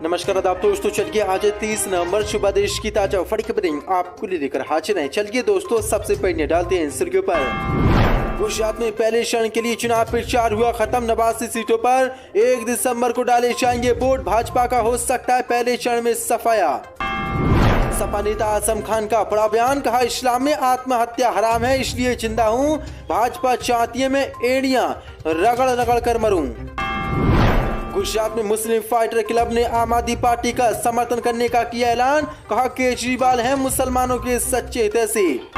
नमस्कार आदाब दोस्तों, चलिए आज 30 नवंबर सुबह देश की ताजा बड़ी खबरें आपको लेकर हाजिर हैं। चलिए दोस्तों, सबसे पहले डालते हैं सुर्खियों पर। गुजरात में पहले चरण के लिए चुनाव प्रचार हुआ खत्म। 89 सीटों पर 1 दिसंबर को डाले जाएंगे वोट। भाजपा का हो सकता है पहले चरण में सफाया। सपा नेता आजम खान का बड़ा बयान, कहा इस्लाम में आत्महत्या हराम है, इसलिए जिंदा हूं। भाजपा चाहती है मैं एड़ियां रगड़ रगड़ कर मरूं। गुजरात में मुस्लिम फाइटर क्लब ने आम आदमी पार्टी का समर्थन करने का किया ऐलान, कहा केजरीवाल हैं मुसलमानों के सच्चे हितैषी।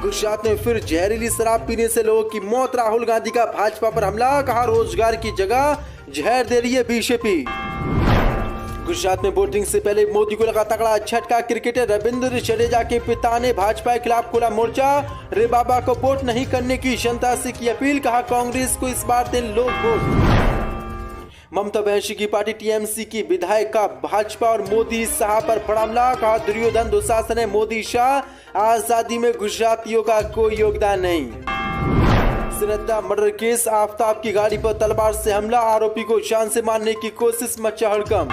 गुजरात में फिर जहरीली शराब पीने से लोगों की मौत। राहुल गांधी का भाजपा पर हमला, कहा रोजगार की जगह जहर दे रही है बीजेपी। गुजरात में वोटिंग से पहले मोदी को लगा तगड़ा झटका। क्रिकेटर रविंद्र जडेजा के पिता ने भाजपा के खिलाफ खोला मोर्चा। रे बाबा को वोट नहीं करने की जनता से की अपील, कहा कांग्रेस को इस बार दें लोग वोट। ममता बनर्जी की पार्टी टीएमसी की विधायक का भाजपा और मोदी शाह पर बड़ा हमला, कहा दुर्योधन दुशासन है मोदी शाह, आजादी में गुजरातियों का कोई योगदान नहीं। श्रद्धा मर्डर केस, आफ्ताब की गाड़ी पर तलवार से हमला, आरोपी को जान से मारने की कोशिश, मचा हड़कंप।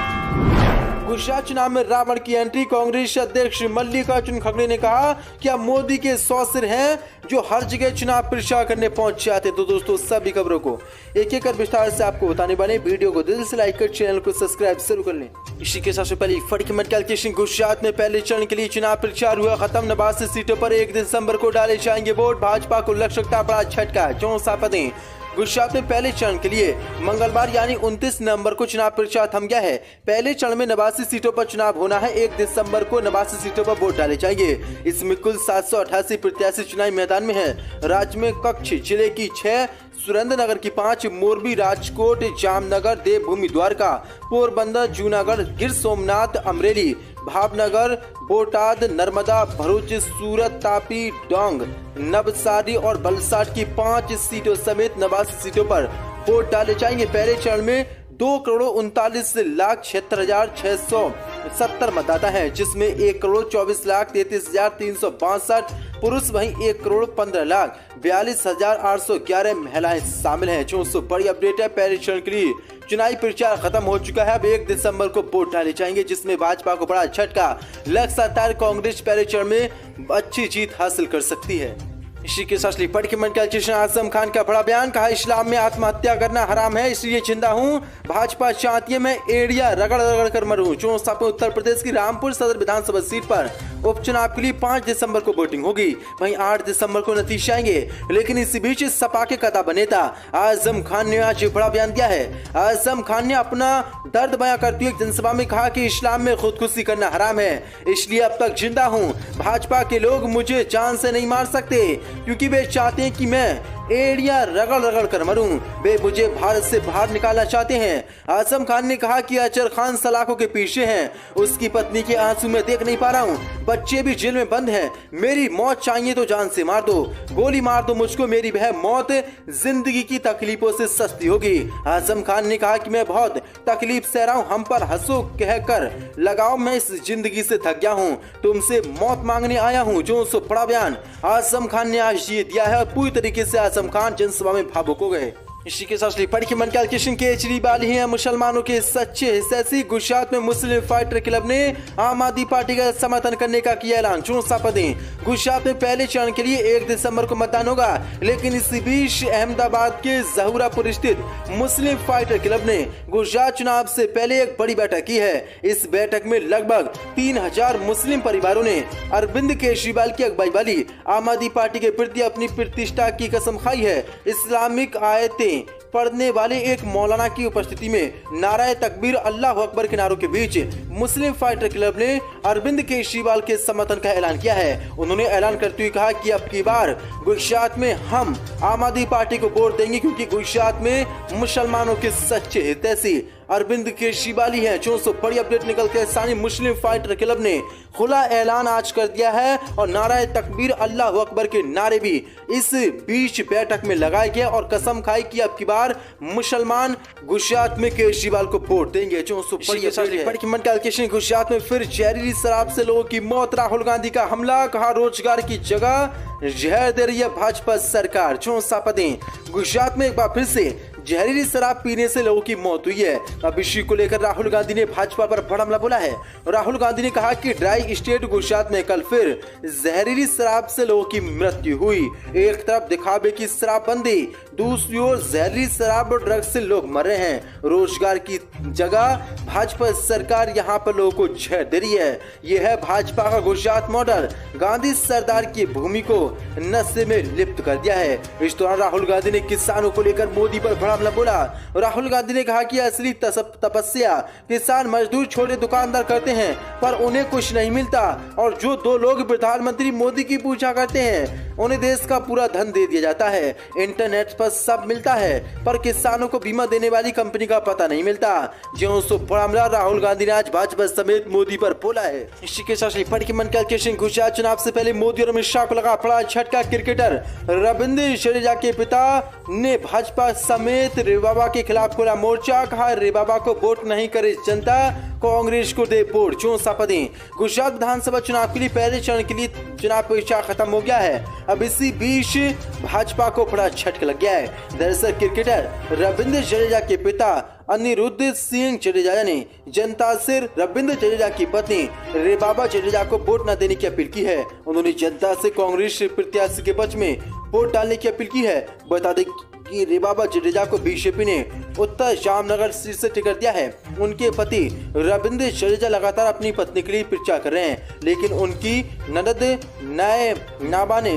गुजरात चुनाव में रावण की एंट्री, कांग्रेस अध्यक्ष मल्लिकार्जुन खड़गे ने कहा कि अब मोदी के 100 सिर हैं जो हर जगह चुनाव प्रचार करने पहुंच जाते। तो दोस्तों, सभी खबरों को एक एक कर विस्तार से आपको बताने वाले, वीडियो को दिल से लाइक कर चैनल को सब्सक्राइब जरूर कर लें। इसी के साथ पहले फटकमट कैलकुलेशन। गुजरात में पहले चरण के लिए चुनाव प्रचार हुआ खत्म। 89 सीटों पर 1 दिसंबर को डाले जाएंगे वोट। भाजपा को लग सकता बड़ा झटका, चौंसा पदें। गुजरात में पहले चरण के लिए मंगलवार यानी 29 नवंबर को चुनाव प्रचार थम गया है। पहले चरण में 89 सीटों पर चुनाव होना है। 1 दिसंबर को 89 सीटों पर वोट डाले जाएंगे। इसमें कुल 788 प्रत्याशी चुनावी मैदान में हैं। राज्य में कच्छ जिले की 6, सुरेंद्रनगर की 5, मोरबी, राजकोट, जामनगर, देवभूमि, द्वारका, पोरबंदर, जूनागढ़, गिर सोमनाथ, अमरेली, भावनगर, बोटाद, नर्मदा, भरूच, सूरत, तापी, डांग, नवसारी और वलसाड की 5 सीटों समेत 89 सीटों पर वोट डाले जाएंगे। पहले चरण में 2,39,76,670 मतदाता हैं, जिसमें 1,24,33,362 पुरुष, वहीं 1,15,42,811 महिलाएं शामिल हैं। जो बड़ी अपडेट है, पहले चरण के लिए चुनावी प्रचार खत्म हो चुका है। अब 1 दिसंबर को वोट डाले जाएंगे, जिसमें भाजपा को बड़ा झटका लग सकता है। कांग्रेस पहले चरण में अच्छी जीत हासिल कर सकती है। इसी के साथ कैलकुलेशन। आजम खान का बड़ा बयान, कहा इस्लाम में आत्महत्या करना हराम है, इसलिए जिंदा हूं। भाजपा चाहती है मैं एड़िया रगड़ रगड़ कर मरूं। चौसा में उत्तर प्रदेश की रामपुर सदर विधानसभा सीट पर उपचुनाव के लिए 5 दिसंबर को वोटिंग होगी। वहीं 8 दिसंबर को नतीजे आएंगे। लेकिन इसी बीच सपा के कदाबा नेता आजम खान ने आज बड़ा बयान दिया है। आजम खान ने अपना दर्द बयां करते हुए जनसभा में कहा कि इस्लाम में खुदकुशी करना हराम है, इसलिए अब तक जिंदा हूं। भाजपा के लोग मुझे जान से नहीं मार सकते, क्योंकि वे चाहते हैं कि मैं एड़िया रगड़ रगड़ कर मरूं। वे मुझे भारत से बाहर निकालना चाहते हैं। आजम खान ने कहा कि अजहर खान सलाखों के पीछे हैं, उसकी पत्नी के आंसू में देख नहीं पा रहा हूं, बच्चे भी जेल में बंद हैं। मेरी मौत चाहिए तो जान से मार दो, गोली मार दो मुझको, मेरी वह मौत जिंदगी की तकलीफों से सस्ती होगी। आजम खान ने कहा कि मैं बहुत तकलीफ सह रहा हूं, हम पर हंसो कहकर लगाओ, मैं इस जिंदगी से थक गया हूं, तुमसे मौत मांगने आया हूं। जो बड़ा बयान आजम खान ने आज ये दिया है और पूरी तरीके से आजम खान जनसभा में भावुक हो गए। इसी के साथ कैलकुलेशन। केजरीवाल ही हैं मुसलमानों के सच्चे हितैषी। गुजरात में मुस्लिम फाइटर क्लब ने आम आदमी पार्टी का समर्थन करने का किया ऐलान। गुजरात में पहले चरण के लिए 1 दिसंबर को मतदान होगा। लेकिन इसी बीच अहमदाबाद के जहूरापुर स्थित मुस्लिम फाइटर क्लब ने गुजरात चुनाव से पहले एक बड़ी बैठक की है। इस बैठक में लगभग 3000 मुस्लिम परिवारों ने अरविंद केजरीवाल की अगुवाई वाली आम आदमी पार्टी के प्रति अपनी प्रतिष्ठा की कसम खाई है। इस्लामिक आयतें पढ़ने वाले एक मौलाना की उपस्थिति में नाराए तकबीर, अल्लाह अकबर के नारों के बीच मुस्लिम फाइटर क्लब ने अरविंद केजरीवाल के समर्थन का ऐलान किया है। उन्होंने ऐलान करते हुए कहा कि अब की बार गुजरात में हम आम आदमी पार्टी को वोट देंगे, क्योंकि गुजरात में मुसलमानों के सच्चे हितैषी अरविंद केजरीवाल ही हैं। जो बड़ी अपडेट निकल के सानी मुस्लिम फाइटर क्लब ने खुला ऐलान आज कर दिया है और नाराए तकबीर, अल्लाह अकबर के नारे भी इस बीच बैठक में लगाए गए और कसम खाई कि अब की बार मुसलमान गुजरात में केजरीवाल को वोट देंगे। जो कैलकुलेशन। गुजरात में फिर जहरीली शराब से लोगों की मौत। राहुल गांधी का हमला, कहा रोजगार की जगह जहर दे रही है भाजपा सरकार। जो पदें। गुजरात में एक बार फिर से जहरीली शराब पीने से लोगों की मौत हुई है। अब इसी को लेकर राहुल गांधी ने भाजपा पर बड़ा हमला बोला है। राहुल गांधी ने कहा कि ड्राई स्टेट गुजरात में कल फिर जहरीली शराब से लोगों की मृत्यु हुई। एक तरफ दिखावे की शराबबंदी, दूसरी ओर जहरीली शराब और ड्रग्स से लोग मर रहे हैं। रोजगार की जगह भाजपा सरकार यहाँ पर लोगों को जहर दे रही है। यह है भाजपा का गुजरात मॉडल। गांधी सरदार की भूमि को नशे में लिप्त कर दिया है। इस दौरान राहुल गांधी ने किसानों को लेकर मोदी पर बड़ा हमला बोला। राहुल गांधी ने कहा कि असली तपस्या किसान मजदूर छोटे दुकानदार करते हैं पर उन्हें कुछ नहीं मिलता, और जो दो लोग प्रधानमंत्री मोदी की पूजा करते हैं उन्हें देश का पूरा धन दे दिया जाता है। इंटरनेट पर सब मिलता है पर किसानों को बीमा देने वाली कंपनी का पता नहीं मिलता। जो बड़ा हमला राहुल गांधी ने आज भाजपा समेत मोदी पर बोला है। इसी के साथ पढ़ के मन का गुजरात चुनाव से पहले मोदी और अमित शाह को लगा बड़ा झटका। क्रिकेटर रविंद्र जडेजा के पिता ने भाजपा समेत रेबाबा के खिलाफ खोला मोर्चा। कहा रेबाबा को वोट नहीं करे जनता, कांग्रेस को दे वोट। चौंसा पदे गुजरात विधानसभा चुनाव के लिए पहले चरण के लिए चुनाव प्रचार खत्म हो गया है। अब इसी बीच भाजपा को बड़ा झटका लग गया है। दरअसल क्रिकेटर रविंद्र जडेजा के पिता अनिरुद्ध सिंह जडेजा ने जनता से रविंद्र जडेजा की पत्नी रेबाबा जडेजा को वोट न देने की अपील की है। उन्होंने जनता से कांग्रेस प्रत्याशी के पक्ष में वोट डालने की अपील की है। बता दें कि रेबाबा जडेजा को बीजेपी ने उत्तर जामनगर सीट से टिकट दिया है। उनके पति रविंद्र जडेजा लगातार अपनी पत्नी के लिए प्रचार कर रहे हैं, लेकिन उनकी ननद नए नाबा ने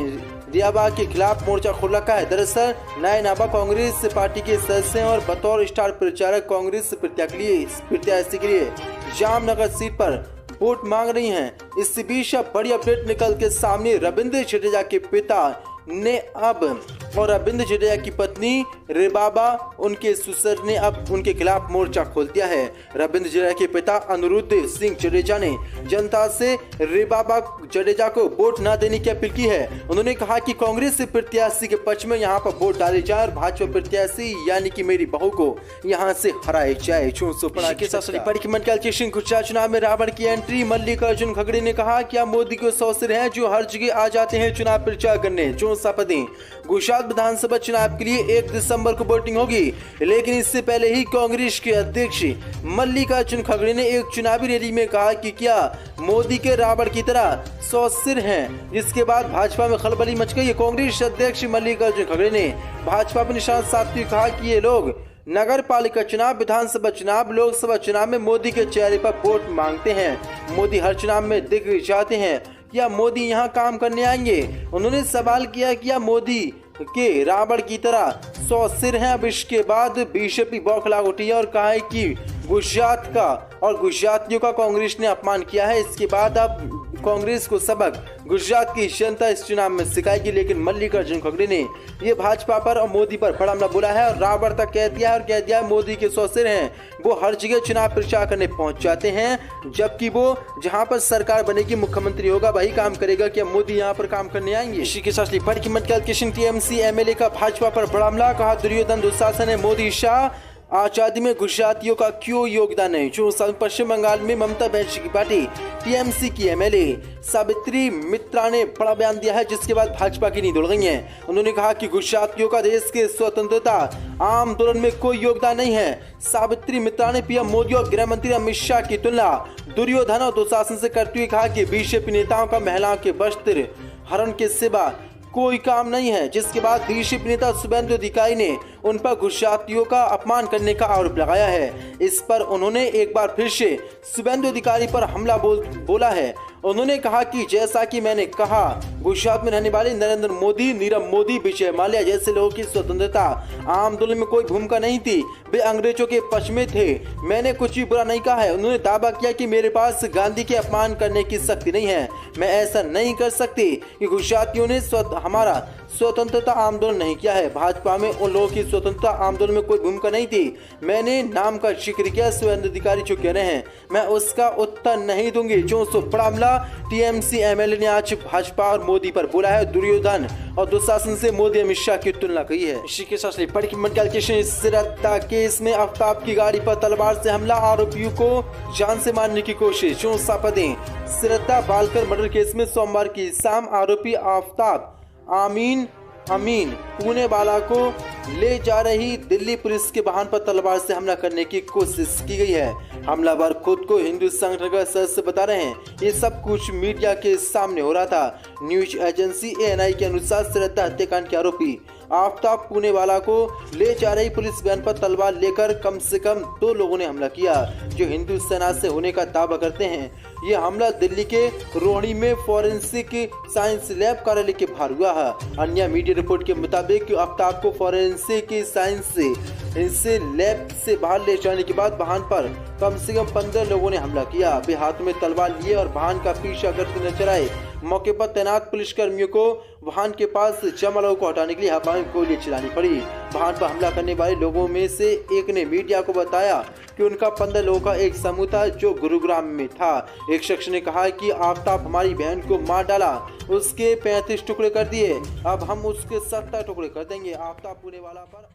रेबाबा के खिलाफ मोर्चा खोल रखा है। दरअसल नए नाबा कांग्रेस पार्टी के सदस्य और बतौर स्टार प्रचारक कांग्रेस प्रत्याशी के लिए जामनगर सीट पर वोट मांग रही हैं। इस बीच बड़ी अपडेट निकल के सामने रविंद्र जडेजा के पिता ने अब और रविंद्र जडेजा की पत्नी रेबाबा उनके ससुर ने अब उनके खिलाफ मोर्चा खोल दिया है। रविंद्र जडेजा के पिता अनिरुद्ध सिंह जडेजा ने जनता से रेबाबा जडेजा को वोट न देने की अपील की है। उन्होंने कहा कि कांग्रेस प्रत्याशी के पक्ष में यहां पर वोट डाले जाए और भाजपा प्रत्याशी यानी कि मेरी बहू को यहां से हराए जाए। गुजरात चुनाव में रावण की एंट्री। मल्लिकार्जुन खड़गे ने कहा कि मोदी के 100 सिर हैं जो हर जगह आ जाते हैं चुनाव प्रचार करने। गुजरात विधानसभा चुनाव के लिए 1 दिसंबर को वोटिंग होगी, लेकिन इससे पहले ही कांग्रेस के अध्यक्ष मल्लिकार्जुन खड़गे ने एक चुनावी रैली में कहा कि क्या मोदी के रावण की तरह 100 सिर हैं, जिसके बाद भाजपा में खलबली मच गई। कांग्रेस अध्यक्ष मल्लिकार्जुन खड़गे ने भाजपा पर निशाना साधते हुए कहा कि ये लोग नगर पालिका चुनाव, विधानसभा चुनाव, लोकसभा चुनाव में मोदी के चेहरे पर वोट मांगते हैं। मोदी हर चुनाव में दिख जाते हैं, क्या मोदी यहाँ काम करने आएंगे? उन्होंने सवाल किया कि क्या मोदी के रावण की तरह 100 सिर हैं। अब इसके बाद बीजेपी बौखला उठी है और कहा है कि गुजरात का और गुजरातियों का कांग्रेस ने अपमान किया है। इसके बाद अब कांग्रेस को सबक गुजरात की जनता इस चुनाव में सिखाएगी। लेकिन मल्लिकार्जुन खड़गे ने ये भाजपा पर और मोदी पर बड़ा हमला बोला है और रावण तक कह दिया है और कह दिया मोदी के 100 सिर हैं, वो हर जगह चुनाव प्रचार करने पहुंच जाते हैं, जबकि वो जहां पर सरकार बनेगी, मुख्यमंत्री होगा, वही काम करेगा। क्या मोदी यहाँ पर काम करने आएंगे? इसी के साथ पढ़ की मत किशन टीएमसी एमएलए का भाजपा पर बड़ा हमला। कहा दुर्योधन दुशासन है मोदी शाह, आजादी में गुजरातियों का क्यों योगदान है। जो पश्चिम बंगाल में ममता बनर्जी की पार्टी टीएमसी की एमएलए सावित्री मित्रा ने बड़ा बयान दिया है, जिसके बाद भाजपा की नींद उड़ गई है। उन्होंने कहा कि गुजरातियों का देश के स्वतंत्रता आंदोलन में कोई योगदान नहीं है। सावित्री मित्रा ने पीएम मोदी और गृह मंत्री अमित शाह की तुलना दुर्योधन और दुशासन से करते हुए कहा कि बीजेपी नेताओं का महिलाओं के वस्त्र हरण के सिवा कोई काम नहीं है। जिसके बाद बीजेपी नेता शुभेंदु अधिकारी ने उन पर गुजरातियों का अपमान करने का आरोप लगाया है। इस पर उन्होंने एक बार फिर से शुभेंदु अधिकारी पर हमला बोला है। उन्होंने कहा कि जैसा कि मैंने कहा, गुजरात में रहने वाले नरेंद्र मोदी, नीरव मोदी, विजय माल्या जैसे लोगों की स्वतंत्रता आंदोलन में कोई भूमिका नहीं थी, वे अंग्रेजों के पक्ष में थे। मैंने कुछ भी बुरा नहीं कहा है। उन्होंने दावा किया कि मेरे पास गांधी के अपमान करने की शक्ति नहीं है, मैं ऐसा नहीं कर सकती कि गुजरातियों ने हमारा स्वतंत्रता आंदोलन नहीं किया है। भाजपा में उन लोगों की स्वतंत्रता आंदोलन में कोई भूमिका नहीं थी। मैंने नाम का जिक्र किया, शुभेंदु अधिकारी जो कह रहे हैं मैं उसका उत्तर नहीं दूंगी। जो बड़ा हमला टीएमसी एमएलए ने आज भाजपा और मोदी पर बोला है। दुर्योधन और दुशासन से मोदी अमित शाह की तुलना की है। इसी के साथ श्रद्धा केस में आफ्ताब की गाड़ी पर तलवार से हमला, आरोपियों को जान से मारने की कोशिश। श्रद्धा बालकर मर्डर केस में सोमवार की शाम आरोपी आफ्ताब आमीन अमीन पुणे वाला को ले जा रही दिल्ली पुलिस के वाहन पर तलवार से हमला करने की कोशिश की गई है। हमलावर खुद को हिंदू संगठन का सदस्य बता रहे हैं। ये सब कुछ मीडिया के सामने हो रहा था। न्यूज एजेंसी ANI के अनुसार श्रद्धा हत्याकांड के आरोपी आफ्ताब पुणे वाला को ले जा रही पुलिस वैन पर तलवार लेकर कम से कम 2 लोगों ने हमला किया, जो हिंदू सेना से होने का दावा करते हैं। ये हमला दिल्ली के रोहिणी में फॉरेंसिक साइंस लैब कार्यालय के बाहर हुआ है। अन्य मीडिया रिपोर्ट के मुताबिक आफ्ताब को फॉरेंसिक साइंस से लैब से बाहर ले जाने के बाद वाहन पर कम से कम 15 लोगों ने हमला किया। वे हाथ में तलवार लिए और वाहन का पीछा करते नजर आए। मौके पर तैनात पुलिस कर्मियों को वाहन के पास जमा लोगों को हटाने के लिए हवाई गोली चलानी पड़ी। वाहन पर हमला करने वाले लोगों में से एक ने मीडिया को बताया कि उनका 15 लोगों का एक समूह था जो गुरुग्राम में था। एक शख्स ने कहा कि आफ्ताब हमारी बहन को मार डाला, उसके 35 टुकड़े कर दिए, अब हम उसके 70 टुकड़े कर देंगे। आफ्ताब पुणे वाला पर